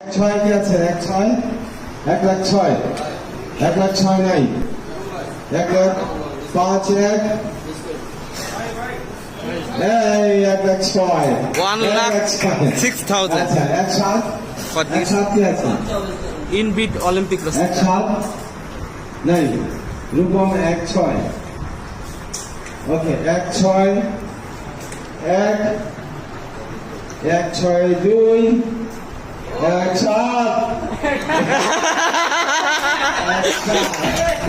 ছয় কি আছে? এক ছয়, 1,06,000, 1,06,000 নাই, 1,05,000, এক এই 1,06,000, 1,06,000 আচ্ছা 1,07,000, for this 1,07,000 কি আছে? in bid Olympic wrestling. 1,07,000 নাই, রূপম 1,06,000, ওকে 1,06,000, 1,06,2, 1,07,000,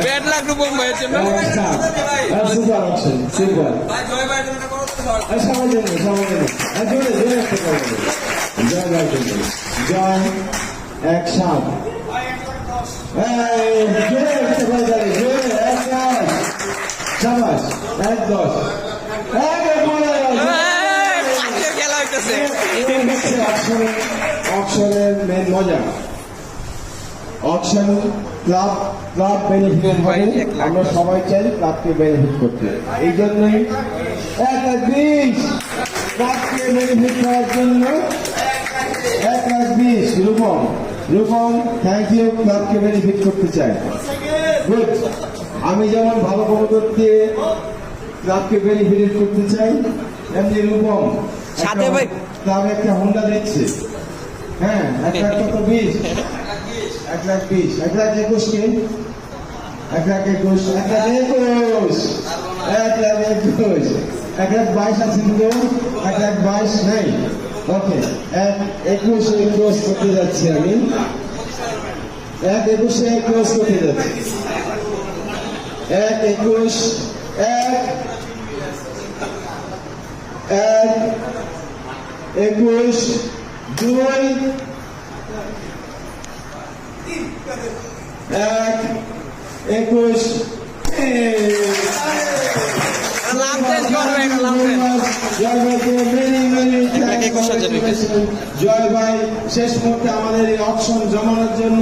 Bad luck রূপম ভাইয়ের জন্য। Super option, super. সবার জন্য, সবার জন্য। জোরে জোরে একটা করে বলো। জয় ভাই জন্য। জয় 1,07,000। এই জোরে একটা করে দাঁড়িয়ে, জোরে 1,10,000। শাবাশ, 1,10,000। পাঁচের খেলা হইতেছে। অপশনের মেন মজা। অপশন ক্লাব বেনিফিট হয়, আমরা সবাই চাই ক্লাবকে বেনিফিট করতে। এই জন্যই 1,20,000 ক্লাবকে বেনিফিট করার জন্য 1,20,000 রূপম থ্যাংক ইউ, ক্লাবকে বেনিফিট করতে চাই। গুড। আমি যেমন ভালো কবুতর দিয়ে ক্লাবকে বেনিফিট করতে চাই, এমনি রূপম সাথে ভাই ক্লাব একটা হোন্ডা দিচ্ছে। হ্যাঁ, 1,20,000, 1,20,000, 1,21,000 কে? 1,21,000, 1,21,000, 1,22,000 আছে কিন্তু 1,22,000 নেই। ওকে, 1,21,000 ক্লোজ করতে যাচ্ছি আমি, 1,21,000 ক্লোজ করতে যাচ্ছি। 1,21,000, 1,21,000, 2, 1,21,000। জয় ভাই শেষ মুহূর্তে আমাদের এই অপশন জমানোর জন্য